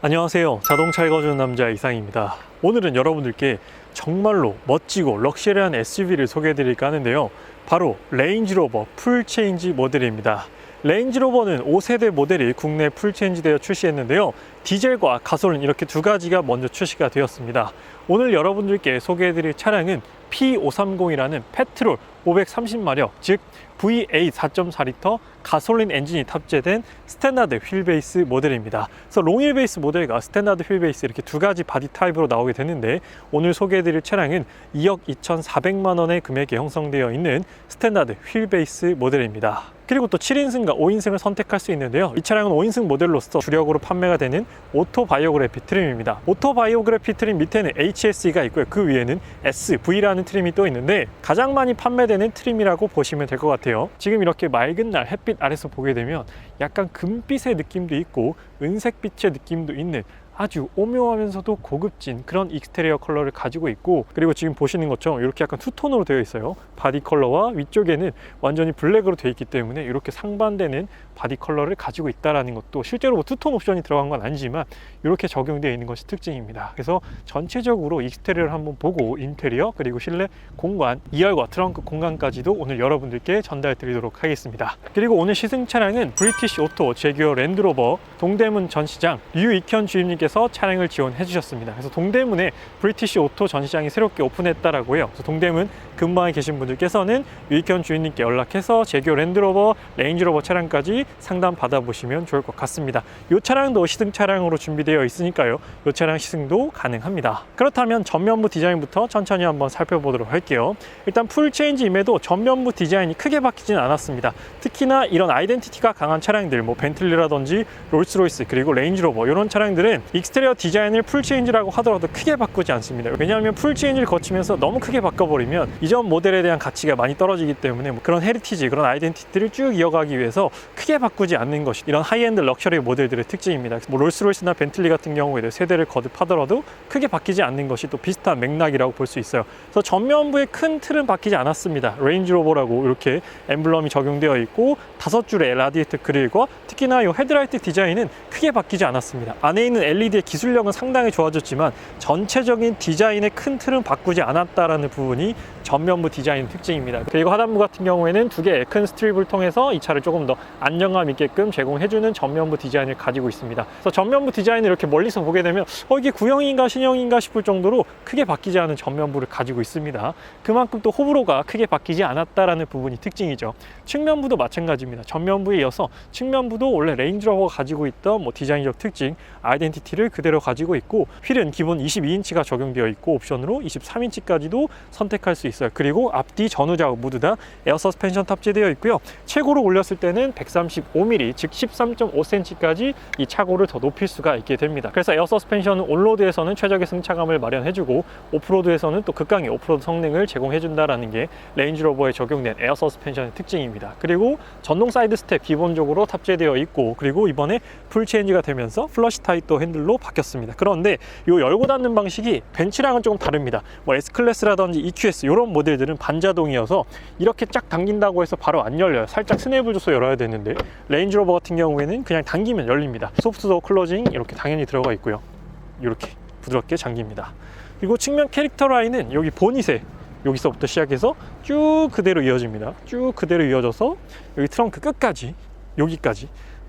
안녕하세요. 자동차 읽어주는 남자 이상입니다. 오늘은 여러분들께 정말로 멋지고 럭셔리한 SUV를 소개해 드릴까 하는데요. 바로 레인지로버 풀체인지 모델입니다. 레인지로버는 5세대 모델이 국내 풀체인지되어 출시했는데요. 디젤과 가솔린 이렇게 두 가지가 먼저 출시가 되었습니다. 오늘 여러분들께 소개해 드릴 차량은 P530이라는 페트롤 530마력, 즉 V8 4.4L 가솔린 엔진이 탑재된 스탠다드 휠베이스 모델입니다. 그래서 롱휠베이스 모델과 스탠다드 휠베이스 이렇게 두 가지 바디 타입으로 나오게 되는데, 오늘 소개해드릴 차량은 2억 2,400만 원의 금액에 형성되어 있는 스탠다드 휠베이스 모델입니다. 그리고 또 7인승과 5인승을 선택할 수 있는데요. 이 차량은 5인승 모델로서 주력으로 판매가 되는 오토바이오그래피 트림입니다. 오토바이오그래피 트림 밑에는 HSE가 있고요. 그 위에는 SV라는 트림이 또 있는데 가장 많이 판매되는 트림이라고 보시면 될 것 같아요. 지금 이렇게 맑은 날 햇빛 아래서 보게 되면 약간 금빛의 느낌도 있고 은색빛의 느낌도 있는 아주 오묘하면서도 고급진 그런 익스테리어 컬러를 가지고 있고, 그리고 지금 보시는 것처럼 이렇게 약간 투톤으로 되어 있어요. 바디 컬러와 위쪽에는 완전히 블랙으로 되어 있기 때문에 이렇게 상반되는 바디 컬러를 가지고 있다는 것도, 실제로 뭐 투톤 옵션이 들어간 건 아니지만 이렇게 적용되어 있는 것이 특징입니다. 그래서 전체적으로 익스테리어를 한번 보고 인테리어 그리고 실내 공간, 2열과 트렁크 공간까지도 오늘 여러분들께 전달 드리도록 하겠습니다. 그리고 오늘 시승 차량은 브리티시 오토 제규어 랜드로버 동대문 전시장 류익현 주임님께서 차량을 지원해 주셨습니다. 그래서 동대문에 브리티시 오토 전시장이 새롭게 오픈했다라고 해요. 그래서 동대문 근방에 계신 분들께서는 류익현 주임님께 연락해서 제규어 랜드로버, 레인지로버 차량까지 상담 받아보시면 좋을 것 같습니다. 이 차량도 시승 차량으로 준비되어 있으니까요. 이 차량 시승도 가능합니다. 그렇다면 전면부 디자인부터 천천히 한번 살펴보도록 할게요. 일단 풀체인지임에도 전면부 디자인이 크게 바뀌지는 않았습니다. 특히나 이런 아이덴티티가 강한 차량들, 뭐 벤틀리라든지 롤스로이스 그리고 레인지로버 이런 차량들은 익스테리어 디자인을 풀체인지라고 하더라도 크게 바꾸지 않습니다. 왜냐하면 풀체인지를 거치면서 너무 크게 바꿔버리면 이전 모델에 대한 가치가 많이 떨어지기 때문에 그런 헤리티지, 그런 아이덴티티를 쭉 이어가기 위해서 크게 바꾸지 않는 것이 이런 하이엔드 럭셔리 모델들의 특징입니다. 뭐 롤스로이스나 벤틀리 같은 경우에도 세대를 거듭하더라도 크게 바뀌지 않는 것이 또 비슷한 맥락이라고 볼 수 있어요. 그래서 전면부의 큰 틀은 바뀌지 않았습니다. 레인지로버라고 이렇게 엠블럼이 적용되어 있고 5줄의 라디에이터 그릴과 특히나 이 헤드라이트 디자인은 크게 바뀌지 않았습니다. 안에 있는 LED의 기술력은 상당히 좋아졌지만 전체적인 디자인의 큰 틀은 바꾸지 않았다라는 부분이 전면부 디자인 특징입니다. 그리고 하단부 같은 경우에는 두 개의 큰 스트립을 통해서 이 차를 조금 더 안정감 있게끔 제공해주는 전면부 디자인을 가지고 있습니다. 그래서 전면부 디자인을 이렇게 멀리서 보게 되면 이게 구형인가 신형인가 싶을 정도로 크게 바뀌지 않은 전면부를 가지고 있습니다. 그만큼 또 호불호가 크게 바뀌지 않았다라는 부분이 특징이죠. 측면부도 마찬가지입니다. 전면부에 이어서 측면부도 원래 레인지로버가 가지고 있던 디자인적 특징, 아이덴티티를 그대로 가지고 있고, 휠은 기본 22인치가 적용되어 있고 옵션으로 23인치까지도 선택할 수 있어요. 그리고 앞뒤 전후 좌우 모두 다 에어 서스펜션 탑재되어 있고요. 최고로 올렸을 때는 135mm, 즉 13.5cm까지 이 차고를 더 높일 수가 있게 됩니다. 그래서 에어 서스펜션은 온로드에서는 최적의 승차감을 마련해주고 오프로드에서는 또 극강의 오프로드 성능을 제공해준다라는 게 레인지로버에 적용된 에어 서스펜션의 특징입니다. 그리고 전동 사이드 스텝 기본적으로 탑재되어 있고, 그리고 이번에 풀체인지가 되면서 플러시 타입도 핸들로 바뀌었습니다. 그런데 이 열고 닫는 방식이 벤츠랑은 조금 다릅니다. S클래스라든지 EQS 이런 모델들은 반자동이어서 이렇게 쫙 당긴다고 해서 바로 안 열려요. 살짝 스냅을 줘서 열어야 되는데 레인지로버 같은 경우에는 그냥 당기면 열립니다. 소프트도어 클로징 이렇게 당연히 들어가 있고요. 이렇게 부드럽게 잠깁니다. 그리고 측면 캐릭터 라인은 여기 보닛에 여기서부터 시작해서 쭉 그대로 이어집니다. 쭉 그대로 이어져서 여기 트렁크 끝까지, 여기까지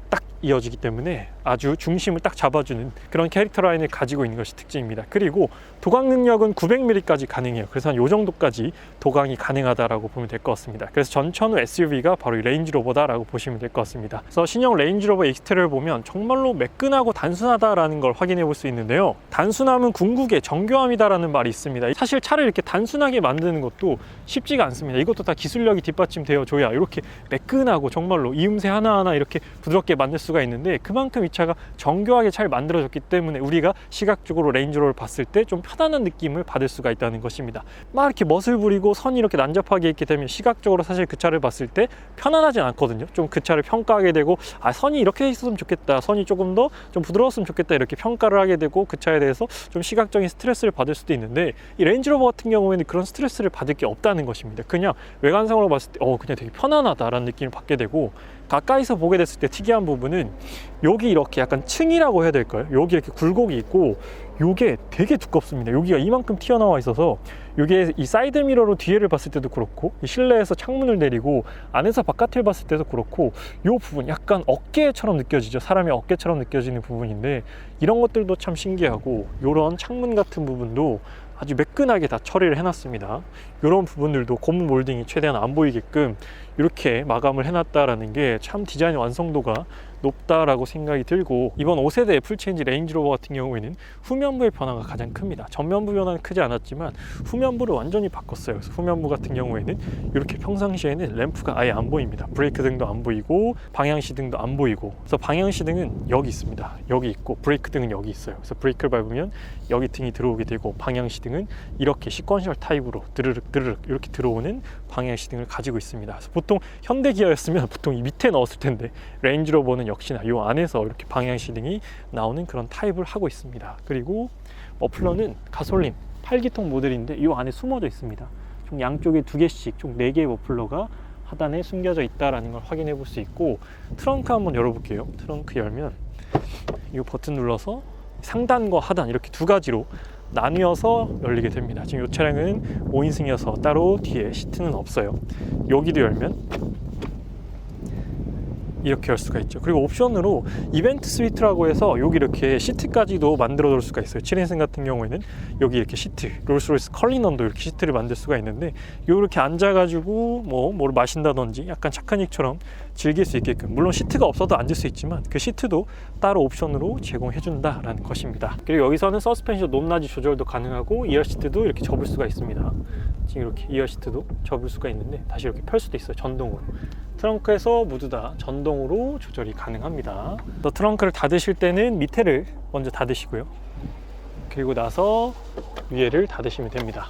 딱 이어지기 때문에 아주 중심을 딱 잡아주는 그런 캐릭터 라인을 가지고 있는 것이 특징입니다. 그리고 도강 능력은 900mm까지 가능해요. 그래서 한 이 정도까지 도강이 가능하다라고 보면 될 것 같습니다. 그래서 전천후 SUV가 바로 이 레인지로버다라고 보시면 될 것 같습니다. 그래서 신형 레인지로버 익스테리어를 보면 정말로 매끈하고 단순하다라는 걸 확인해 볼 수 있는데요. 단순함은 궁극의 정교함이다라는 말이 있습니다. 사실 차를 이렇게 단순하게 만드는 것도 쉽지가 않습니다. 이것도 다 기술력이 뒷받침되어 줘야 이렇게 매끈하고 정말로 이음새 하나하나 이렇게 부드럽게 만들 수가 있는데, 그만큼 이 차가 정교하게 잘 만들어졌기 때문에 우리가 시각적으로 레인지로버를 봤을 때 좀 편안한 느낌을 받을 수가 있다는 것입니다. 막 이렇게 멋을 부리고 선이 이렇게 난잡하게 있게 되면 시각적으로 사실 그 차를 봤을 때 편안하진 않거든요. 좀 그 차를 평가하게 되고 선이 이렇게 있었으면 좋겠다, 선이 조금 더 좀 부드러웠으면 좋겠다 이렇게 평가를 하게 되고 그 차에 대해서 좀 시각적인 스트레스를 받을 수도 있는데, 이 레인지로버 같은 경우에는 그런 스트레스를 받을 게 없다는 것입니다. 그냥 외관상으로 봤을 때 그냥 되게 편안하다라는 느낌을 받게 되고, 가까이서 보게 됐을 때 특이한 부분은 여기 이렇게 약간 층이라고 해야 될까요? 여기 이렇게 굴곡이 있고 요게 되게 두껍습니다. 여기가 이만큼 튀어나와 있어서 요게 이 사이드 미러로 뒤에를 봤을 때도 그렇고 이 실내에서 창문을 내리고 안에서 바깥을 봤을 때도 그렇고 요 부분 약간 어깨처럼 느껴지죠. 사람의 어깨처럼 느껴지는 부분인데 이런 것들도 참 신기하고 요런 창문 같은 부분도 아주 매끈하게 다 처리를 해놨습니다. 이런 부분들도 고무 몰딩이 최대한 안 보이게끔 이렇게 마감을 해놨다라는 게 참 디자인 완성도가 높다라고 생각이 들고, 이번 5세대 풀체인지 레인지로버 같은 경우에는 후면부의 변화가 가장 큽니다. 전면부 변화는 크지 않았지만 후면부를 완전히 바꿨어요. 그래서 후면부 같은 경우에는 이렇게 평상시에는 램프가 아예 안 보입니다. 브레이크 등도 안 보이고 방향시 등도 안 보이고, 그래서 방향시 등은 여기 있습니다. 여기 있고 브레이크 등은 여기 있어요. 그래서 브레이크를 밟으면 여기 등이 들어오게 되고, 방향시 등은 이렇게 시퀀셜 타입으로 드르륵 드르륵 이렇게 들어오는 방향시 등을 가지고 있습니다. 그래서 보통 현대 기아였으면 보통 이 밑에 넣었을 텐데 레인지로버는 역시나 이 안에서 이렇게 방향시 등이 나오는 그런 타입을 하고 있습니다. 그리고 머플러는 가솔린 8기통 모델인데 이 안에 숨어져 있습니다. 총 양쪽에 2개씩 총 4개의 머플러가 하단에 숨겨져 있다는 걸 확인해 볼 수 있고, 트렁크 한번 열어볼게요. 트렁크 열면 이 버튼 눌러서 상단과 하단 이렇게 2가지로 나뉘어서 열리게 됩니다. 지금 이 차량은 5인승이어서 따로 뒤에 시트는 없어요. 여기도 열면 이렇게 열 수가 있죠. 그리고 옵션으로 이벤트 스위트라고 해서 여기 이렇게 시트까지도 만들어 놓을 수가 있어요. 7인승 같은 경우에는 여기 이렇게 시트, 롤스로이스 컬리넌도 이렇게 시트를 만들 수가 있는데 이렇게 앉아가지고 뭘 마신다든지 약간 차크닉처럼 즐길 수 있게끔, 물론 시트가 없어도 앉을 수 있지만 그 시트도 따로 옵션으로 제공해 준다라는 것입니다. 그리고 여기서는 서스펜션 높낮이 조절도 가능하고 이어 시트도 이렇게 접을 수가 있습니다. 지금 이렇게 이어 시트도 접을 수가 있는데 다시 이렇게 펼 수도 있어요. 전동으로. 트렁크에서 모두 다 전동으로 조절이 가능합니다. 트렁크를 닫으실 때는 밑에를 먼저 닫으시고요. 그리고 나서 위에를 닫으시면 됩니다.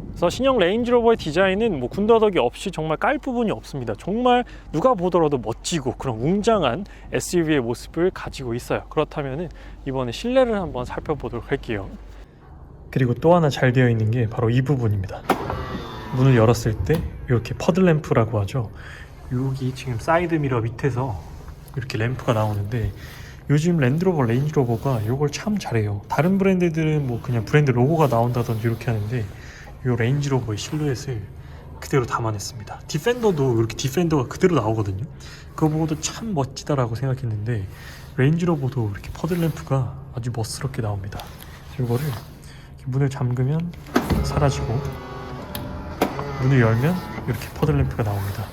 그래서 신형 레인지로버의 디자인은 군더더기 없이 정말 깔 부분이 없습니다. 정말 누가 보더라도 멋지고 그런 웅장한 SUV의 모습을 가지고 있어요. 그렇다면 이번에 실내를 한번 살펴보도록 할게요. 그리고 또 하나 잘 되어 있는 게 바로 이 부분입니다. 문을 열었을 때 이렇게 퍼들 램프라고 하죠. 여기 지금 사이드 미러 밑에서 이렇게 램프가 나오는데 요즘 랜드로버, 레인지로버가 이걸 참 잘해요. 다른 브랜드들은 그냥 브랜드 로고가 나온다든지 이렇게 하는데 이 레인지로버의 실루엣을 그대로 담아냈습니다. 디펜더도 이렇게 디펜더가 그대로 나오거든요. 그거 보고도 참 멋지다라고 생각했는데 레인지로버도 이렇게 퍼들 램프가 아주 멋스럽게 나옵니다. 이거를 문을 잠그면 사라지고 문을 열면 이렇게 퍼들 램프가 나옵니다.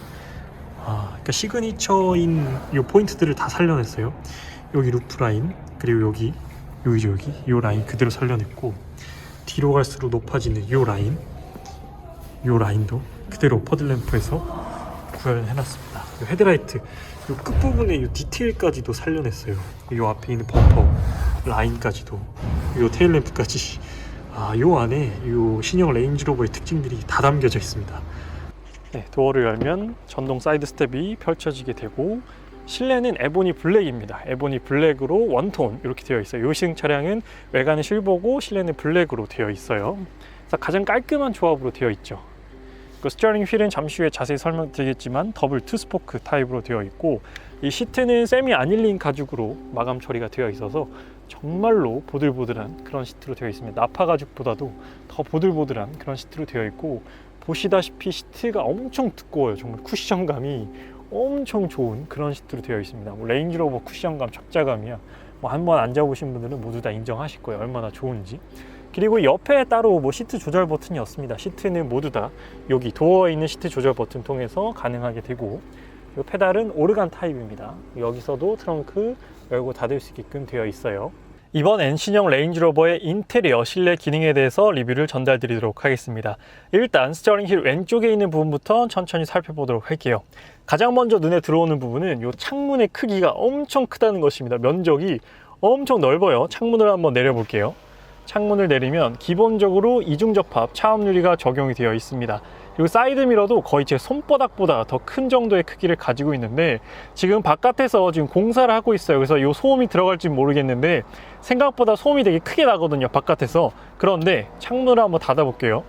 그러니까 시그니처인 이 포인트들을 다 살려냈어요. 여기 루프 라인, 그리고 여기 이 라인 그대로 살려냈고, 뒤로 갈수록 높아지는 이 라인도 그대로 퍼들 램프에서 구현해놨습니다. 헤드라이트 이 끝부분에 이 디테일까지도 살려냈어요. 이 앞에 있는 범퍼 라인까지도, 이 테일 램프까지. 요 안에 요 신형 레인지로버의 특징들이 다 담겨져 있습니다. 네, 도어를 열면 전동 사이드 스텝이 펼쳐지게 되고, 실내는 에보니 블랙입니다. 에보니 블랙으로 원톤 이렇게 되어 있어요. 요 시승 차량은 외관은 실버고 실내는 블랙으로 되어 있어요. 그래서 가장 깔끔한 조합으로 되어 있죠. 그 스티어링 휠은 잠시 후에 자세히 설명드리겠지만 더블 투스포크 타입으로 되어 있고, 이 시트는 세미 아닐린 가죽으로 마감 처리가 되어 있어서 정말로 보들보들한 그런 시트로 되어 있습니다. 나파 가죽보다도 더 보들보들한 그런 시트로 되어 있고, 보시다시피 시트가 엄청 두꺼워요. 정말 쿠션감이 엄청 좋은 그런 시트로 되어 있습니다. 레인지로버 쿠션감, 착자감이야. 한번 앉아보신 분들은 모두 다 인정하실 거예요. 얼마나 좋은지. 그리고 옆에 따로 시트 조절 버튼이 없습니다. 시트는 모두 다 여기 도어에 있는 시트 조절 버튼 통해서 가능하게 되고, 이 페달은 오르간 타입입니다. 여기서도 트렁크 열고 닫을 수 있게끔 되어 있어요. 이번 신형 레인지로버의 인테리어 실내 기능에 대해서 리뷰를 전달드리도록 하겠습니다. 일단 스티어링 휠 왼쪽에 있는 부분부터 천천히 살펴보도록 할게요. 가장 먼저 눈에 들어오는 부분은 이 창문의 크기가 엄청 크다는 것입니다. 면적이 엄청 넓어요. 창문을 한번 내려볼게요. 창문을 내리면 기본적으로 이중접합 차음 유리가 적용이 되어 있습니다. 그리고 사이드 미러도 거의 제 손바닥보다 더 큰 정도의 크기를 가지고 있는데, 지금 바깥에서 지금 공사를 하고 있어요. 그래서 이 소음이 들어갈지 모르겠는데 생각보다 소음이 되게 크게 나거든요, 바깥에서. 그런데 창문을 한번 닫아 볼게요.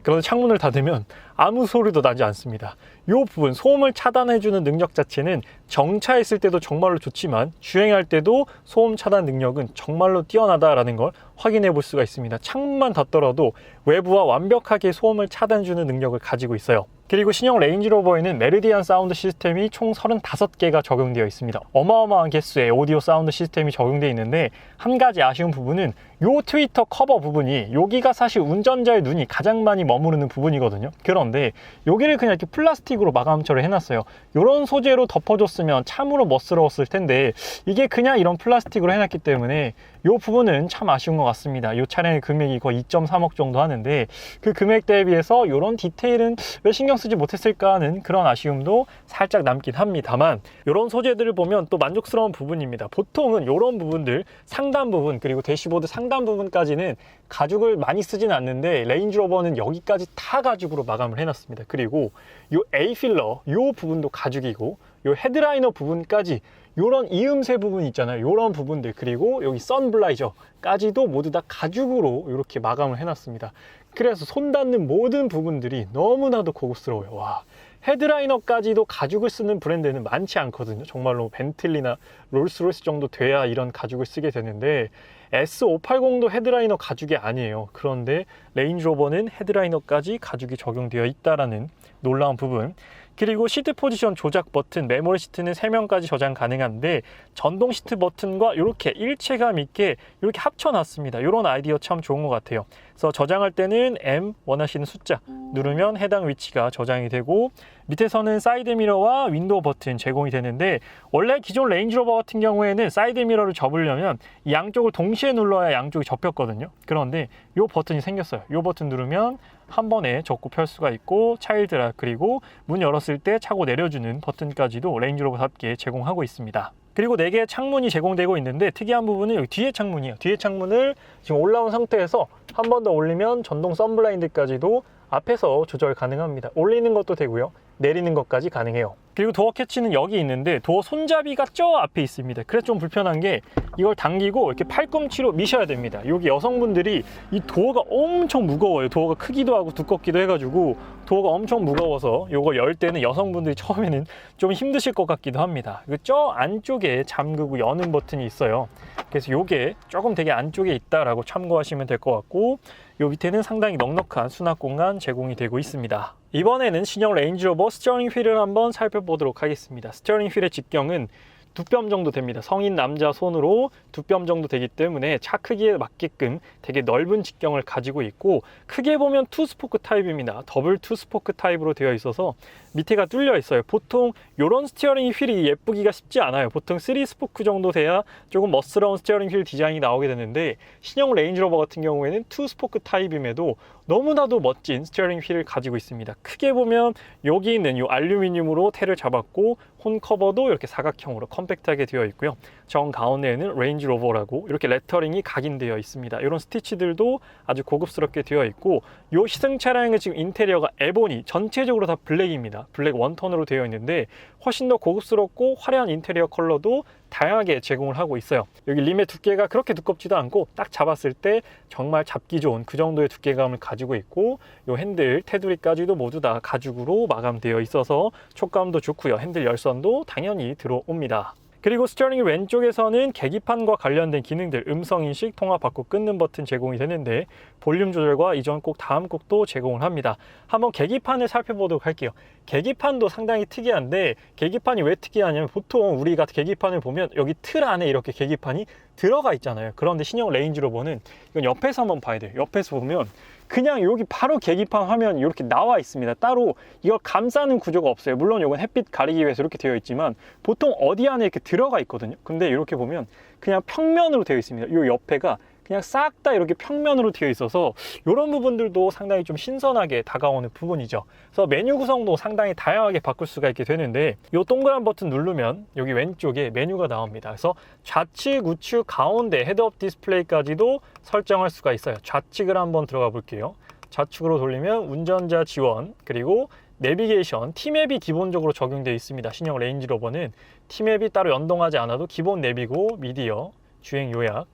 그런데 창문을 닫으면 아무 소리도 나지 않습니다. 이 부분 소음을 차단해주는 능력 자체는 정차했을 때도 정말로 좋지만 주행할 때도 소음 차단 능력은 정말로 뛰어나다라는 걸 확인해 볼 수가 있습니다. 창문만 닫더라도 외부와 완벽하게 소음을 차단해주는 능력을 가지고 있어요. 그리고 신형 레인지로버에는 메리디안 사운드 시스템이 총 35개가 적용되어 있습니다. 어마어마한 개수의 오디오 사운드 시스템이 적용되어 있는데 한 가지 아쉬운 부분은 요 트위터 커버 부분이 여기가 사실 운전자의 눈이 가장 많이 머무르는 부분이거든요. 그런데 여기를 그냥 이렇게 플라스틱으로 마감처럼 해놨어요. 이런 소재로 덮어줬으면 참으로 멋스러웠을 텐데 이게 그냥 이런 플라스틱으로 해놨기 때문에 이 부분은 참 아쉬운 것 같습니다. 이 차량의 금액이 거의 2.3억 정도 하는데 그 금액 대비해서 이런 디테일은 왜 신경 쓰지 못했을까 하는 그런 아쉬움도 살짝 남긴 합니다만 이런 소재들을 보면 또 만족스러운 부분입니다. 보통은 이런 부분들 상단 부분 그리고 대시보드 상단 부분까지는 가죽을 많이 쓰진 않는데 레인지로버는 여기까지 다 가죽으로 마감을 해놨습니다. 그리고 이 A필러 이 부분도 가죽이고 이 헤드라이너 부분까지 요런 이음새 부분 있잖아요. 요런 부분들 그리고 여기 선블라이저까지도 모두 다 가죽으로 이렇게 마감을 해놨습니다. 그래서 손 닿는 모든 부분들이 너무나도 고급스러워요. 와, 헤드라이너까지도 가죽을 쓰는 브랜드는 많지 않거든요. 정말로 벤틀리나 롤스로이스 정도 돼야 이런 가죽을 쓰게 되는데 S580도 헤드라이너 가죽이 아니에요. 그런데 레인지로버는 헤드라이너까지 가죽이 적용되어 있다라는 놀라운 부분. 그리고 시트 포지션 조작 버튼, 메모리 시트는 3명까지 저장 가능한데 전동 시트 버튼과 이렇게 일체감 있게 이렇게 합쳐놨습니다. 이런 아이디어 참 좋은 것 같아요. 그래서 저장할 때는 M 원하시는 숫자 누르면 해당 위치가 저장이 되고 밑에서는 사이드 미러와 윈도우 버튼 제공이 되는데 원래 기존 레인지로버 같은 경우에는 사이드 미러를 접으려면 이 양쪽을 동시에 눌러야 양쪽이 접혔거든요. 그런데 이 버튼이 생겼어요. 이 버튼 누르면 한 번에 접고 펼 수가 있고 차일드 락 그리고 문 열었을 때 차고 내려주는 버튼까지도 레인지로버답게 제공하고 있습니다. 그리고 4개의 창문이 제공되고 있는데 특이한 부분은 여기 뒤에 창문이에요. 뒤에 창문을 지금 올라온 상태에서 한 번 더 올리면 전동 선블라인드까지도 앞에서 조절 가능합니다. 올리는 것도 되고요. 내리는 것까지 가능해요. 그리고 도어 캐치는 여기 있는데 도어 손잡이가 저 앞에 있습니다. 그래서 좀 불편한 게 이걸 당기고 이렇게 팔꿈치로 미셔야 됩니다. 여기 여성분들이 이 도어가 엄청 무거워요. 도어가 크기도 하고 두껍기도 해가지고 도어가 엄청 무거워서 이걸 열 때는 여성분들이 처음에는 좀 힘드실 것 같기도 합니다. 저 안쪽에 잠그고 여는 버튼이 있어요. 그래서 이게 조금 되게 안쪽에 있다라고 참고하시면 될 것 같고 요 밑에는 상당히 넉넉한 수납 공간 제공이 되고 있습니다. 이번에는 신형 레인지로버 스티어링 휠을 한번 살펴보도록 하겠습니다. 스티어링 휠의 직경은 2뼘 정도 됩니다. 성인 남자 손으로 2뼘 정도 되기 때문에 차 크기에 맞게끔 되게 넓은 직경을 가지고 있고 크게 보면 투스포크 타입입니다. 더블 투스포크 타입으로 되어 있어서 밑에가 뚫려 있어요. 보통 이런 스티어링 휠이 예쁘기가 쉽지 않아요. 보통 3스포크 정도 돼야 조금 멋스러운 스티어링 휠 디자인이 나오게 되는데 신형 레인지로버 같은 경우에는 투스포크 타입임에도 너무나도 멋진 스티어링 휠을 가지고 있습니다. 크게 보면 여기 있는 이 알루미늄으로 테를 잡았고 혼 커버도 이렇게 사각형으로 컴팩트하게 되어 있고요. 정 가운데에는 레인지로버라고 이렇게 레터링이 각인되어 있습니다. 이런 스티치들도 아주 고급스럽게 되어 있고 이 시승 차량의 지금 인테리어가 에보니 전체적으로 다 블랙입니다. 블랙 원톤으로 되어 있는데 훨씬 더 고급스럽고 화려한 인테리어 컬러도 다양하게 제공을 하고 있어요. 여기 림의 두께가 그렇게 두껍지도 않고 딱 잡았을 때 정말 잡기 좋은 그 정도의 두께감을 가지고 있고 이 핸들, 테두리까지도 모두 다 가죽으로 마감되어 있어서 촉감도 좋고요. 핸들 열선도 당연히 들어옵니다. 그리고 스티어링 왼쪽에서는 계기판과 관련된 기능들 음성인식, 통화 받고 끊는 버튼 제공이 되는데 볼륨 조절과 이전 곡, 다음 곡도 제공을 합니다. 한번 계기판을 살펴보도록 할게요. 계기판도 상당히 특이한데 계기판이 왜 특이하냐면 보통 우리가 계기판을 보면 여기 틀 안에 이렇게 계기판이 들어가 있잖아요. 그런데 신형 레인지로버는 이건 옆에서 한번 봐야 돼요. 옆에서 보면 그냥 여기 바로 계기판 화면이 이렇게 나와 있습니다. 따로 이걸 감싸는 구조가 없어요. 물론 이건 햇빛 가리기 위해서 이렇게 되어 있지만 보통 어디 안에 이렇게 들어가 있거든요. 근데 이렇게 보면 그냥 평면으로 되어 있습니다. 이 옆에가 그냥 싹 다 이렇게 평면으로 되어 있어서 이런 부분들도 상당히 좀 신선하게 다가오는 부분이죠. 그래서 메뉴 구성도 상당히 다양하게 바꿀 수가 있게 되는데 이 동그란 버튼 누르면 여기 왼쪽에 메뉴가 나옵니다. 그래서 좌측, 우측, 가운데 헤드업 디스플레이까지도 설정할 수가 있어요. 좌측을 한번 들어가 볼게요. 좌측으로 돌리면 운전자 지원 그리고 내비게이션, T맵이 기본적으로 적용되어 있습니다. 신형 레인지로버는 T맵이 따로 연동하지 않아도 기본 내비고 미디어, 주행 요약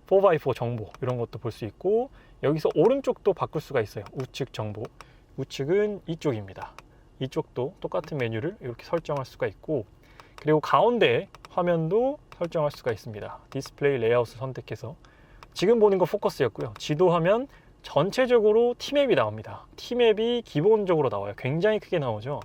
4x4 정보 이런 것도 볼 수 있고 여기서 오른쪽도 바꿀 수가 있어요. 우측 정보 우측은 이쪽입니다. 이쪽도 똑같은 메뉴를 이렇게 설정할 수가 있고, 그리고 가운데 화면도 설정할 수가 있습니다. 디스플레이 레이아웃을 선택해서 지금 보는 거 포커스였고요. 지도 화면 전체적으로 T맵이 나옵니다. T맵이 기본적으로 나와요. 굉장히 크게 나오죠.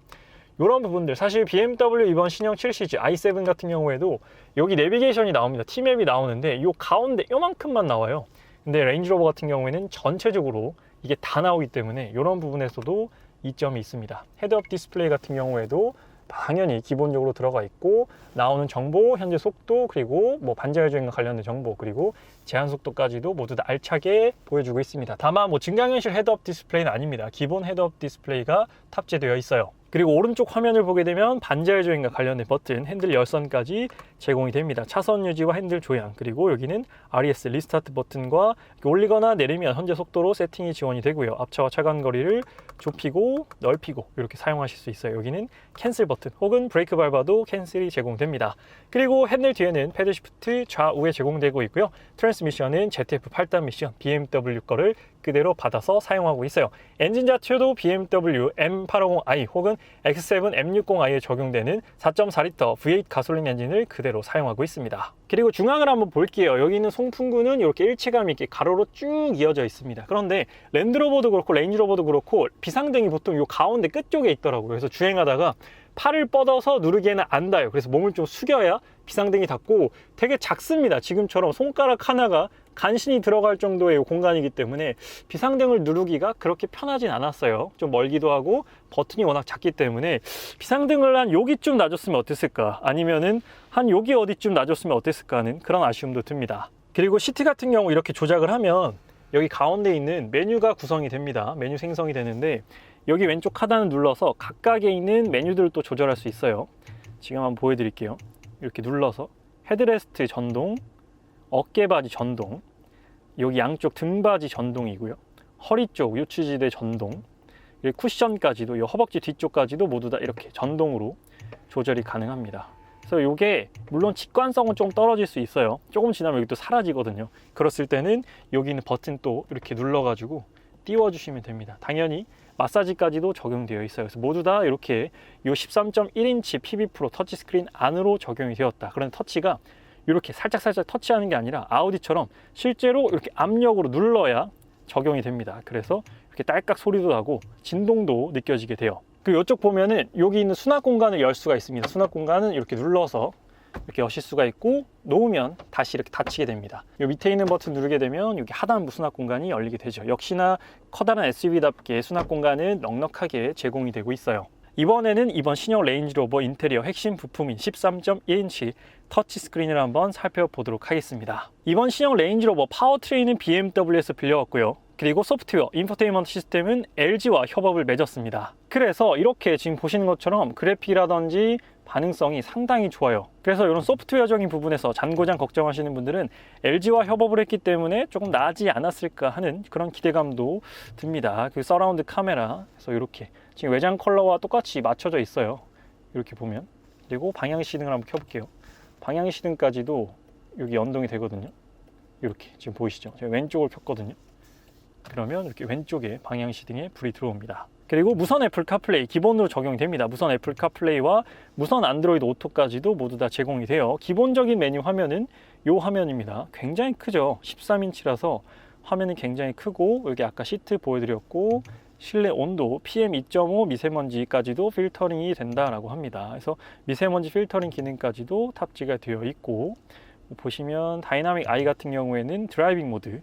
이런 부분들, 사실 BMW 이번 신형 7시리즈 i7 같은 경우에도 여기 내비게이션이 나옵니다. T맵이 나오는데 이 가운데 요만큼만 나와요. 근데 레인지로버 같은 경우에는 전체적으로 이게 다 나오기 때문에 이런 부분에서도 이점이 있습니다. 헤드업 디스플레이 같은 경우에도 당연히 기본적으로 들어가 있고, 나오는 정보, 현재 속도, 그리고 뭐 반자율 주행과 관련된 정보, 그리고 제한 속도까지도 모두 다 알차게 보여주고 있습니다. 다만 뭐 증강현실 헤드업 디스플레이는 아닙니다. 기본 헤드업 디스플레이가 탑재되어 있어요. 그리고 오른쪽 화면을 보게 되면 반자율 주행과 관련된 버튼, 핸들 열선까지 제공이 됩니다. 차선 유지와 핸들 조향, 그리고 여기는 RES 리스타트 버튼과 올리거나 내리면 현재 속도로 세팅이 지원이 되고요. 앞차와 차간 거리를 좁히고 넓히고 이렇게 사용하실 수 있어요. 여기는 캔슬 버튼 혹은 브레이크 밟아도 캔슬이 제공됩니다. 그리고 핸들 뒤에는 패드 시프트 좌우에 제공되고 있고요. 트랜스미션은 ZF 8단 미션 BMW 거를 그대로 받아서 사용하고 있어요. 엔진 자체도 BMW M850i 혹은 X7 M60i에 적용되는 4.4L V8 가솔린 엔진을 그대로 사용하고 있습니다. 그리고 중앙을 한번 볼게요. 여기 있는 송풍구는 이렇게 일체감 있게 가로로 쭉 이어져 있습니다. 그런데 랜드로버도 그렇고 레인지로버도 그렇고 비상등이 보통 이 가운데 끝쪽에 있더라고요. 그래서 주행하다가 팔을 뻗어서 누르기에는 안 닿아요. 그래서 몸을 좀 숙여야 비상등이 닿고, 되게 작습니다. 지금처럼 손가락 하나가 간신히 들어갈 정도의 공간이기 때문에 비상등을 누르기가 그렇게 편하진 않았어요. 좀 멀기도 하고 버튼이 워낙 작기 때문에 비상등을 한 여기쯤 놔줬으면 어땠을까, 아니면은 한 여기 어디쯤 놔줬으면 어땠을까 하는 그런 아쉬움도 듭니다. 그리고 시트 같은 경우 이렇게 조작을 하면 여기 가운데 있는 메뉴가 구성이 됩니다. 메뉴 생성이 되는데 여기 왼쪽 하단을 눌러서 각각에 있는 메뉴들을 또 조절할 수 있어요. 지금 한번 보여드릴게요. 이렇게 눌러서 헤드레스트 전동, 어깨바지 전동, 여기 양쪽 등바지 전동이고요. 허리 쪽 요추지대 전동, 그리고 쿠션까지도, 이 허벅지 뒤쪽까지도 모두 다 이렇게 전동으로 조절이 가능합니다. 그래서 이게 물론 직관성은 좀 떨어질 수 있어요. 조금 지나면 여기 또 사라지거든요. 그랬을 때는 여기 있는 버튼 또 이렇게 눌러가지고 띄워주시면 됩니다. 당연히 마사지까지도 적용되어 있어요. 그래서 모두 다 이렇게 이 13.1인치 PB 프로 터치스크린 안으로 적용이 되었다. 그런데 터치가 이렇게 살짝 터치하는 게 아니라 아우디처럼 실제로 이렇게 압력으로 눌러야 적용이 됩니다. 그래서 이렇게 딸깍 소리도 나고 진동도 느껴지게 돼요. 그리고 이쪽 보면은 여기 있는 수납 공간을 열 수가 있습니다. 수납 공간은 이렇게 눌러서 이렇게 여실 수가 있고, 놓으면 다시 이렇게 닫히게 됩니다. 이 밑에 있는 버튼 누르게 되면 여기 하단부 수납 공간이 열리게 되죠. 역시나 커다란 SUV답게 수납 공간은 넉넉하게 제공이 되고 있어요. 이번에는 이번 신형 레인지로버 인테리어 핵심 부품인 13.1인치 터치스크린을 한번 살펴보도록 하겠습니다. 이번 신형 레인지로버 파워트레인은 BMW에서 빌려왔고요. 그리고 소프트웨어, 인포테인먼트 시스템은 LG와 협업을 맺었습니다. 그래서 이렇게 지금 보시는 것처럼 그래픽이라든지 반응성이 상당히 좋아요. 그래서 이런 소프트웨어적인 부분에서 잔고장 걱정하시는 분들은 LG와 협업을 했기 때문에 조금 나아지지 않았을까 하는 그런 기대감도 듭니다. 그 서라운드 카메라, 그래서 이렇게 지금 외장 컬러와 똑같이 맞춰져 있어요. 이렇게 보면. 그리고 방향 시등을 한번 켜볼게요. 방향 시등까지도 여기 연동이 되거든요. 이렇게 지금 보이시죠? 제가 왼쪽을 켰거든요. 그러면 이렇게 왼쪽에 방향 시등에 불이 들어옵니다. 그리고 무선 애플 카플레이 기본으로 적용이 됩니다. 무선 애플 카플레이와 무선 안드로이드 오토까지도 모두 다 제공이 돼요. 기본적인 메뉴 화면은 이 화면입니다. 굉장히 크죠. 13인치라서 화면이 굉장히 크고, 여기 아까 시트 보여드렸고, 실내 온도 PM2.5 미세먼지까지도 필터링이 된다라고 합니다. 그래서 미세먼지 필터링 기능까지도 탑재가 되어 있고, 보시면 다이나믹 I 같은 경우에는 드라이빙 모드,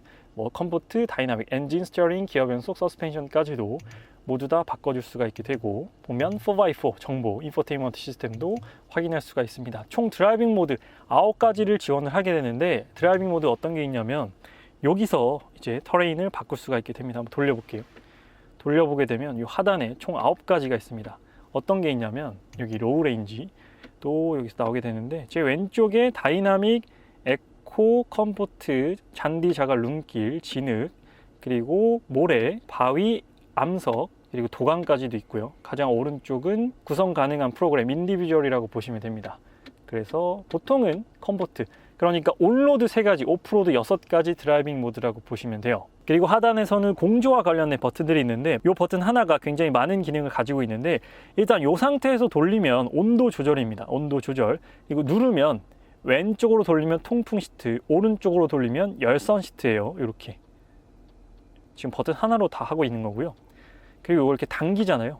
컴포트, 다이나믹, 엔진, 스티어링, 기어 변속, 서스펜션까지도 모두 다 바꿔줄 수가 있게 되고, 보면 4x4 정보, 인포테인먼트 시스템도 확인할 수가 있습니다. 총 드라이빙 모드 9가지를 지원을 하게 되는데, 드라이빙 모드 어떤 게 있냐면 여기서 이제 터레인을 바꿀 수가 있게 됩니다. 한번 돌려볼게요. 돌려보게 되면 이 하단에 총 9가지가 있습니다. 어떤 게 있냐면 여기 로우 레인지 또 여기서 나오게 되는데, 제 왼쪽에 다이나믹, 에코, 컴포트, 잔디 자갈 룸길, 진흙, 그리고 모래, 바위, 암석, 그리고 도강까지도 있고요. 가장 오른쪽은 구성 가능한 프로그램 인디비주얼이라고 보시면 됩니다. 그래서 보통은 컴포트, 그러니까 온로드 3가지, 오프로드 6가지 드라이빙 모드라고 보시면 돼요. 그리고 하단에서는 공조와 관련된 버튼들이 있는데 이 버튼 하나가 굉장히 많은 기능을 가지고 있는데 일단 이 상태에서 돌리면 온도 조절입니다. 온도 조절. 그리고 누르면 왼쪽으로 돌리면 통풍 시트, 오른쪽으로 돌리면 열선 시트예요. 이렇게 지금 버튼 하나로 다 하고 있는 거고요. 그리고 이걸 이렇게 당기잖아요.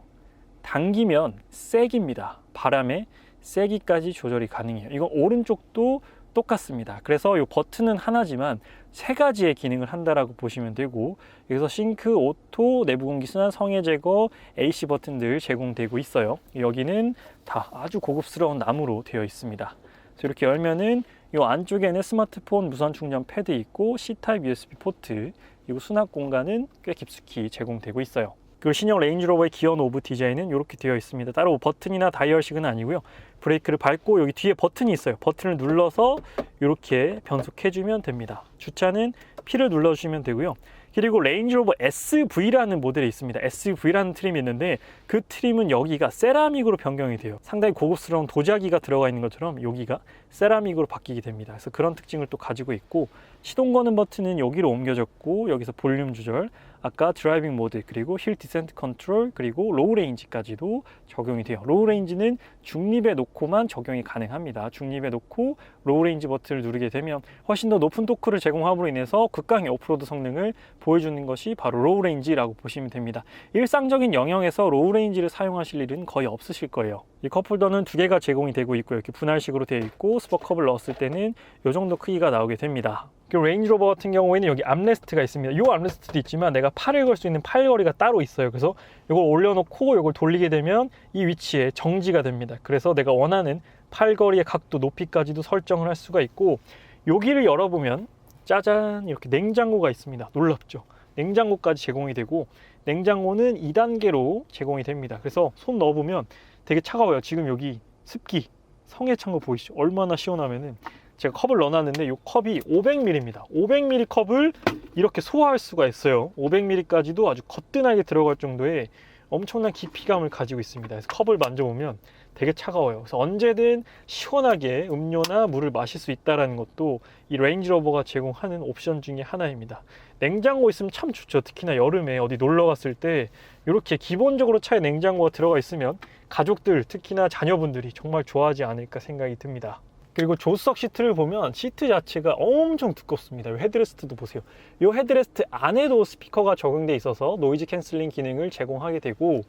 당기면 세기입니다. 바람의 세기까지 조절이 가능해요. 이건 오른쪽도 똑같습니다. 그래서 이 버튼은 하나지만 3가지의 기능을 한다라고 보시면 되고, 여기서 싱크, 오토, 내부 공기 순환, 성해 제거, AC 버튼들 제공되고 있어요. 여기는 다 아주 고급스러운 나무로 되어 있습니다. 그래서 이렇게 열면은 이 안쪽에는 스마트폰 무선 충전 패드 있고 C타입 USB 포트, 그리고 수납 공간은 꽤 깊숙이 제공되고 있어요. 그리고 신형 레인지로버의 기어 노브 디자인은 이렇게 되어 있습니다. 따로 버튼이나 다이얼식은 아니고요. 브레이크를 밟고 여기 뒤에 버튼이 있어요. 버튼을 눌러서 이렇게 변속해주면 됩니다. 주차는 P를 눌러주시면 되고요. 그리고 레인지로버 SV라는 모델이 있습니다. SV라는 트림이 있는데 그 트림은 여기가 세라믹으로 변경이 돼요. 상당히 고급스러운 도자기가 들어가 있는 것처럼 여기가 세라믹으로 바뀌게 됩니다. 그래서 그런 특징을 또 가지고 있고, 시동 거는 버튼은 여기로 옮겨졌고, 여기서 볼륨 조절, 아까 드라이빙 모드, 그리고 힐 디센트 컨트롤, 그리고 로우 레인지까지도 적용이 돼요. 로우 레인지는 중립에 놓고만 적용이 가능합니다. 중립에 놓고 로우 레인지 버튼을 누르게 되면 훨씬 더 높은 토크를 제공함으로 인해서 극강의 오프로드 성능을 보여주는 것이 바로 로우 레인지라고 보시면 됩니다. 일상적인 영역에서 로우 레인지를 사용하실 일은 거의 없으실 거예요. 이 컵홀더는 2개가 제공이 되고 있고, 이렇게 분할식으로 되어 있고, 스퍼컵을 넣었을 때는 이 정도 크기가 나오게 됩니다. 그리고 레인지로버 같은 경우에는 여기 암레스트가 있습니다. 이 암레스트도 있지만 내가 팔을 걸 수 있는 팔걸이가 따로 있어요. 그래서 이걸 올려놓고 이걸 돌리게 되면 이 위치에 정지가 됩니다. 그래서 내가 원하는 팔걸이의 각도, 높이까지도 설정을 할 수가 있고, 여기를 열어보면 짜잔, 이렇게 냉장고가 있습니다. 놀랍죠? 냉장고까지 제공이 되고, 냉장고는 2단계로 제공이 됩니다. 그래서 손 넣어보면 되게 차가워요. 지금 여기 습기, 성에 찬 거 보이시죠? 얼마나 시원하면은, 제가 컵을 넣어놨는데 이 컵이 500ml입니다. 500ml 컵을 이렇게 소화할 수가 있어요. 500ml까지도 아주 거뜬하게 들어갈 정도의 엄청난 깊이감을 가지고 있습니다. 그래서 컵을 만져보면 되게 차가워요. 그래서 언제든 시원하게 음료나 물을 마실 수 있다는 것도 이 레인지로버가 제공하는 옵션 중에 하나입니다. 냉장고 있으면 참 좋죠. 특히나 여름에 어디 놀러 갔을 때 이렇게 기본적으로 차에 냉장고가 들어가 있으면 가족들, 특히나 자녀분들이 정말 좋아하지 않을까 생각이 듭니다. 그리고 조수석 시트를 보면 시트 자체가 엄청 두껍습니다. 헤드레스트도 보세요. 이 헤드레스트 안에도 스피커가 적용돼 있어서 노이즈 캔슬링 기능을 제공하게 되고,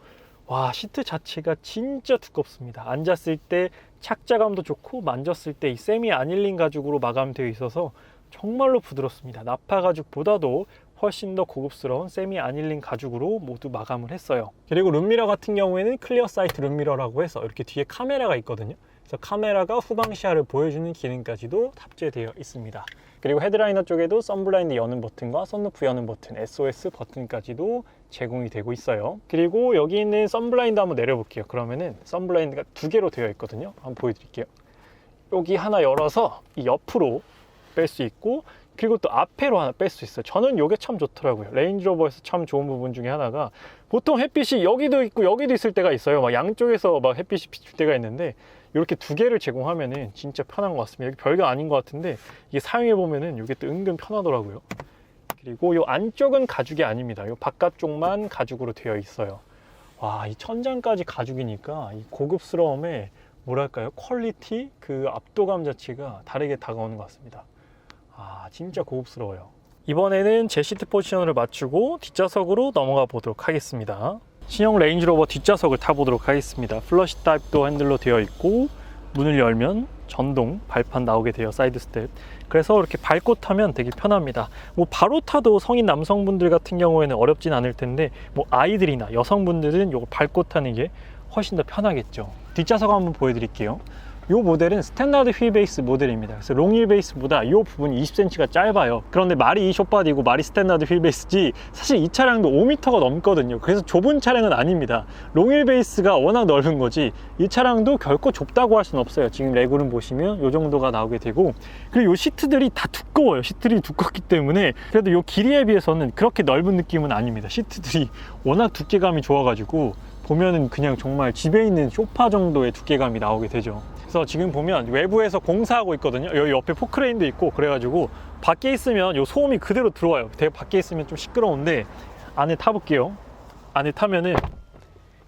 와, 시트 자체가 진짜 두껍습니다. 앉았을 때 착자감도 좋고, 만졌을 때 이 세미 아닐린 가죽으로 마감되어 있어서 정말로 부드럽습니다. 나파 가죽보다도 훨씬 더 고급스러운 세미 아닐린 가죽으로 모두 마감을 했어요. 그리고 룸미러 같은 경우에는 클리어 사이트 룸미러라고 해서 이렇게 뒤에 카메라가 있거든요. 그래서 카메라가 후방 시야를 보여주는 기능까지도 탑재되어 있습니다. 그리고 헤드라이너 쪽에도 선블라인드 여는 버튼과 선루프 여는 버튼, SOS 버튼까지도 제공이 되고 있어요. 그리고 여기 있는 선블라인드 한번 내려볼게요. 그러면은 선블라인드가 2개로 되어 있거든요. 한번 보여드릴게요. 여기 하나 열어서 이 옆으로 뺄 수 있고, 그리고 또 앞에로 하나 뺄 수 있어요. 저는 이게 참 좋더라고요. 레인지로버에서 참 좋은 부분 중에 하나가, 보통 햇빛이 여기도 있고 여기도 있을 때가 있어요. 막 양쪽에서 막 햇빛이 비칠 때가 있는데, 이렇게 2개를 제공하면은 진짜 편한 것 같습니다. 여기 별거 아닌 것 같은데 이게 사용해 보면은 이게 또 은근 편하더라고요. 그리고 이 안쪽은 가죽이 아닙니다. 이 바깥쪽만 가죽으로 되어 있어요. 와, 이 천장까지 가죽이니까 이 고급스러움에 뭐랄까요, 퀄리티, 그 압도감 자체가 다르게 다가오는 것 같습니다. 아, 진짜 고급스러워요. 이번에는 제 시트 포지션을 맞추고 뒷좌석으로 넘어가 보도록 하겠습니다. 신형 레인지로버 뒷좌석을 타보도록 하겠습니다. 플러시 타입 도어 핸들로 되어 있고, 문을 열면 전동 발판 나오게 돼요. 사이드 스텝. 그래서 이렇게 밟고 타면 되게 편합니다. 뭐 바로 타도 성인 남성분들 같은 경우에는 어렵진 않을 텐데, 뭐 아이들이나 여성분들은 이걸 밟고 타는 게 훨씬 더 편하겠죠. 뒷좌석 한번 보여드릴게요. 이 모델은 스탠다드 휠 베이스 모델입니다. 그래서 롱 휠 베이스보다 이 부분이 20cm가 짧아요. 그런데 말이 이 숏바디고 말이 스탠다드 휠 베이스지, 사실 이 차량도 5m가 넘거든요. 그래서 좁은 차량은 아닙니다. 롱 휠 베이스가 워낙 넓은 거지, 이 차량도 결코 좁다고 할 수는 없어요. 지금 레그룸 보시면 이 정도가 나오게 되고, 그리고 이 시트들이 다 두꺼워요. 시트들이 두껍기 때문에 그래도 이 길이에 비해서는 그렇게 넓은 느낌은 아닙니다. 시트들이 워낙 두께감이 좋아가지고 보면은 그냥 정말 집에 있는 소파 정도의 두께감이 나오게 되죠. 그래서 지금 보면 외부에서 공사하고 있거든요. 여기 옆에 포크레인도 있고 그래가지고 밖에 있으면 요 소음이 그대로 들어와요. 되게 밖에 있으면 좀 시끄러운데 안에 타볼게요. 안에 타면은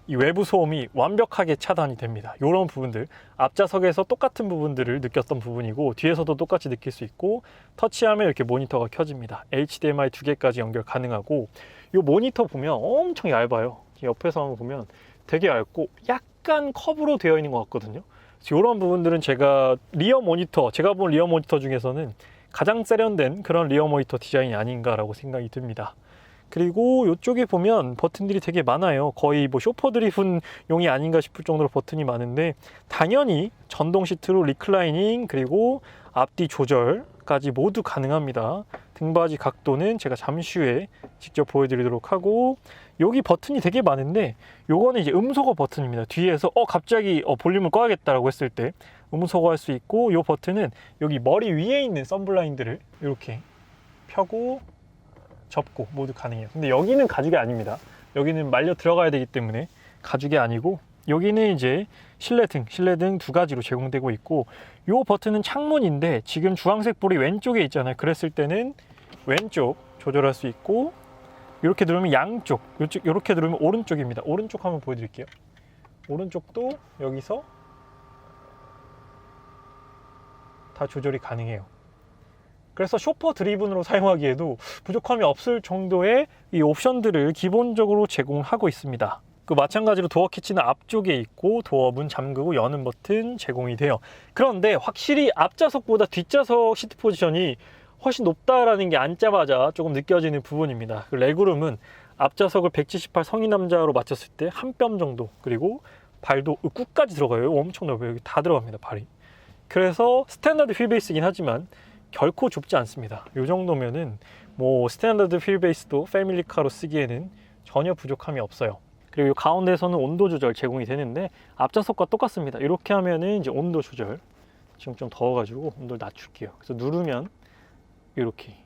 이 외부 소음이 완벽하게 차단이 됩니다. 이런 부분들, 앞좌석에서 똑같은 부분들을 느꼈던 부분이고 뒤에서도 똑같이 느낄 수 있고, 터치하면 이렇게 모니터가 켜집니다. HDMI 2개까지 연결 가능하고, 이 모니터 보면 엄청 얇아요. 옆에서 한번 보면 되게 얇고 약간 컵으로 되어 있는 것 같거든요. 이런 부분들은 제가 본 리어 모니터 중에서는 가장 세련된 그런 리어 모니터 디자인이 아닌가라고 생각이 듭니다. 그리고 이쪽에 보면 버튼들이 되게 많아요. 거의 뭐 쇼퍼 드리븐용이 아닌가 싶을 정도로 버튼이 많은데, 당연히 전동 시트로 리클라이닝 그리고 앞뒤 조절까지 모두 가능합니다. 등받이 각도는 제가 잠시 후에 직접 보여드리도록 하고, 여기 버튼이 되게 많은데 요거는 이제 음소거 버튼입니다. 뒤에서 갑자기 볼륨을 꺼야겠다라고 했을 때 음소거 할 수 있고, 요 버튼은 여기 머리 위에 있는 선블라인드를 이렇게 펴고 접고 모두 가능해요. 근데 여기는 가죽이 아닙니다. 여기는 말려 들어가야 되기 때문에 가죽이 아니고, 여기는 이제 실내 등 두 가지로 제공되고 있고, 요 버튼은 창문인데 지금 주황색 볼이 왼쪽에 있잖아요. 그랬을 때는 왼쪽 조절할 수 있고, 이렇게 누르면 양쪽, 이렇게 누르면 오른쪽입니다. 오른쪽 한번 보여드릴게요. 오른쪽도 여기서 다 조절이 가능해요. 그래서 쇼퍼 드리븐으로 사용하기에도 부족함이 없을 정도의 이 옵션들을 기본적으로 제공하고 있습니다. 그 마찬가지로 도어 캐치는 앞쪽에 있고 도어 문 잠그고 여는 버튼 제공이 돼요. 그런데 확실히 앞좌석보다 뒷좌석 시트 포지션이 훨씬 높다라는 게 앉자마자 조금 느껴지는 부분입니다. 그 레그룸은 앞좌석을 178 성인 남자로 맞췄을 때 한 뼘 정도, 그리고 발도 끝까지 들어가요. 엄청 넓어요. 여기 다 들어갑니다, 발이. 그래서 스탠다드 휠베이스이긴 하지만 결코 좁지 않습니다. 이 정도면은 뭐 스탠다드 휠베이스도 패밀리카로 쓰기에는 전혀 부족함이 없어요. 그리고 이 가운데에서는 온도 조절 제공이 되는데 앞좌석과 똑같습니다. 이렇게 하면은 이제 온도 조절, 지금 좀 더워가지고 온도를 낮출게요. 그래서 누르면 이렇게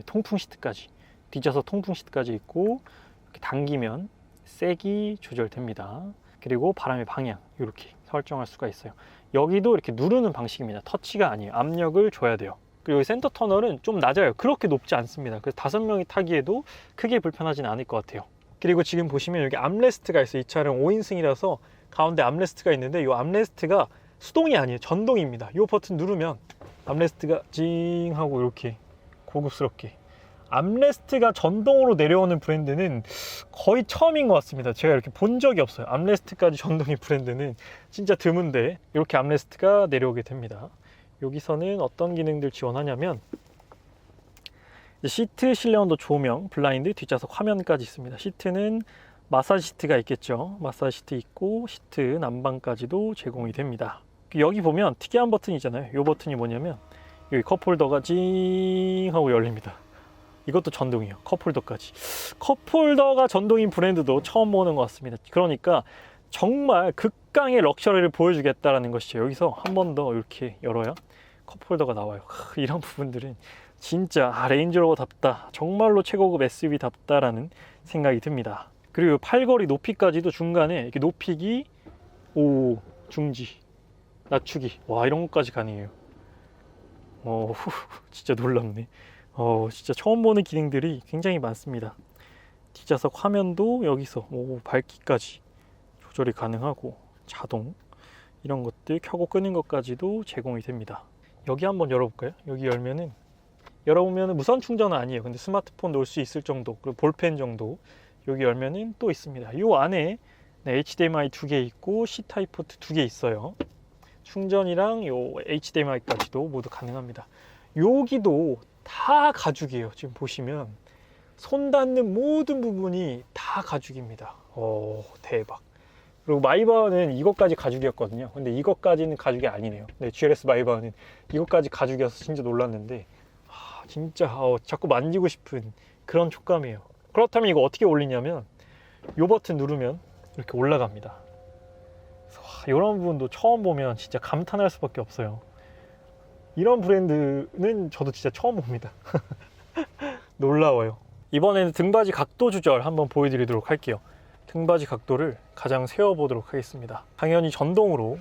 통풍 시트까지, 뒷좌석 통풍 시트까지 있고, 이렇게 당기면 세기 조절됩니다. 그리고 바람의 방향 이렇게 설정할 수가 있어요. 여기도 이렇게 누르는 방식입니다. 터치가 아니에요. 압력을 줘야 돼요. 그리고 센터 터널은 좀 낮아요. 그렇게 높지 않습니다. 그래서 5명이 타기에도 크게 불편하지는 않을 것 같아요. 그리고 지금 보시면 여기 암레스트가 있어요. 이 차량 5인승이라서 가운데 암레스트가 있는데, 이 암레스트가 수동이 아니에요. 전동입니다. 이 버튼 누르면 암레스트가 징 하고 이렇게 고급스럽게, 암레스트가 전동으로 내려오는 브랜드는 거의 처음인 것 같습니다. 제가 이렇게 본 적이 없어요. 암레스트까지 전동인 브랜드는 진짜 드문데 이렇게 암레스트가 내려오게 됩니다. 여기서는 어떤 기능들 지원하냐면 시트, 실내온도 조명, 블라인드, 뒷좌석 화면까지 있습니다. 시트는 마사지 시트가 있겠죠. 마사지 시트 있고 시트 난방까지도 제공이 됩니다. 여기 보면 특이한 버튼이 있잖아요. 이 버튼이 뭐냐면 여기 컵홀더가 징 하고 열립니다. 이것도 전동이에요. 컵홀더까지. 컵홀더가 전동인 브랜드도 처음 보는 것 같습니다. 그러니까 정말 극강의 럭셔리를 보여주겠다라는 것이죠. 여기서 한 번 더 이렇게 열어야 컵홀더가 나와요. 이런 부분들은 진짜 레인지로버답다, 정말로 최고급 SUV답다라는 생각이 듭니다. 그리고 팔걸이 높이까지도 중간에 이렇게 높이기, 중지, 낮추기, 와, 이런 것까지 가능해요. 진짜 놀랍네. 진짜 처음 보는 기능들이 굉장히 많습니다. 뒷좌석 화면도 여기서 밝기까지 조절이 가능하고, 자동 이런 것들 켜고 끄는 것까지도 제공이 됩니다. 여기 한번 열어볼까요? 여기 열어보면 무선 충전은 아니에요. 근데 스마트폰 놓을 수 있을 정도, 그리고 볼펜 정도. 여기 열면은 또 있습니다. 이 안에 HDMI 2개 있고 C타입 포트 2개 있어요. 충전이랑 요 HDMI까지도 모두 가능합니다. 여기도 다 가죽이에요. 지금 보시면 손 닿는 모든 부분이 다 가죽입니다. 대박. 그리고 마이바흐는 이것까지 가죽이었거든요. 근데 이것까지는 가죽이 아니네요. 네, GLS 마이바흐는 이것까지 가죽이어서 진짜 놀랐는데, 진짜 자꾸 만지고 싶은 그런 촉감이에요. 그렇다면 이거 어떻게 올리냐면 이 버튼 누르면 이렇게 올라갑니다. 이런 부분도 처음 보면 진짜 감탄할 수밖에 없어요. 이런 브랜드는 저도 진짜 처음 봅니다. 놀라워요. 이번에는 등받이 각도 조절 한번 보여드리도록 할게요. 등받이 각도를 가장 세워보도록 하겠습니다. 당연히 전동으로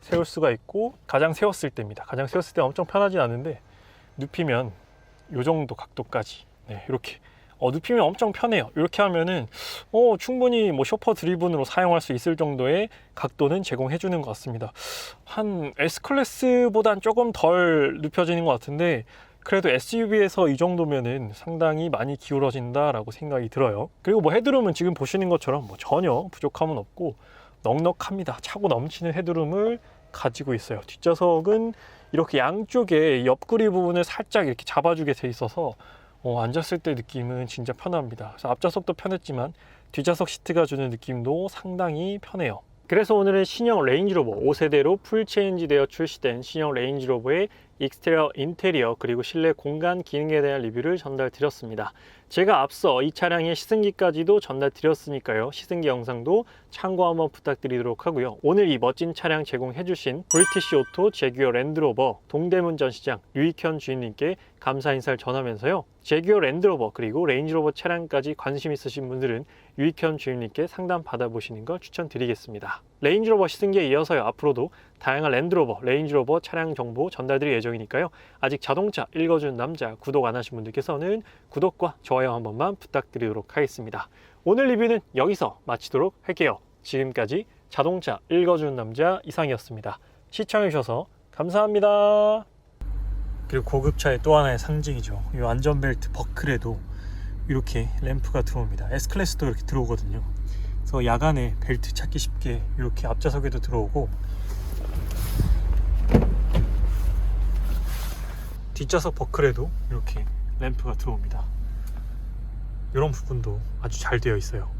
세울 수가 있고 가장 세웠을 때입니다. 가장 세웠을 때 엄청 편하진 않은데 눕히면 이 정도 각도까지 이렇게 눕히면 엄청 편해요. 이렇게 하면은 충분히 뭐 쇼퍼 드리븐으로 사용할 수 있을 정도의 각도는 제공해 주는 것 같습니다. 한 S클래스보단 조금 덜 눕혀지는 것 같은데 그래도 SUV에서 이 정도면은 상당히 많이 기울어진다 라고 생각이 들어요. 그리고 뭐 헤드룸은 지금 보시는 것처럼 뭐 전혀 부족함은 없고 넉넉합니다. 차고 넘치는 헤드룸을 가지고 있어요. 뒷좌석은 이렇게 양쪽에 옆구리 부분을 살짝 이렇게 잡아주게 돼 있어서 앉았을 때 느낌은 진짜 편합니다. 그래서 앞좌석도 편했지만 뒷좌석 시트가 주는 느낌도 상당히 편해요. 그래서 오늘은 신형 레인지로버 5세대로 풀체인지되어 출시된 신형 레인지로버의 익스테리어, 인테리어 그리고 실내 공간 기능에 대한 리뷰를 전달 드렸습니다. 제가 앞서 이 차량의 시승기까지도 전달 드렸으니까요. 시승기 영상도 참고 한번 부탁드리도록 하고요. 오늘 이 멋진 차량 제공해 주신 브리티시 오토 제규어 랜드로버 동대문 전시장 유익현 주인님께 감사 인사를 전하면서요. 제규어 랜드로버 그리고 레인지로버 차량까지 관심 있으신 분들은 유익현 주인님께 상담 받아보시는 걸 추천드리겠습니다. 레인지로버 시승기에 이어서요. 앞으로도 다양한 랜드로버, 레인지로버 차량 정보 전달드릴 예정이니까요. 아직 자동차 읽어주는 남자 구독 안 하신 분들께서는 구독과 좋아요 한 번만 부탁드리도록 하겠습니다. 오늘 리뷰는 여기서 마치도록 할게요. 지금까지 자동차 읽어주는 남자 이상이었습니다. 시청해주셔서 감사합니다. 그리고 고급차의 또 하나의 상징이죠. 이 안전벨트 버클에도 이렇게 램프가 들어옵니다. S클래스도 이렇게 들어오거든요. 그래서 야간에 벨트 찾기 쉽게 이렇게 앞좌석에도 들어오고 뒷좌석 버클에도 이렇게 램프가 들어옵니다. 이런 부분도 아주 잘 되어 있어요.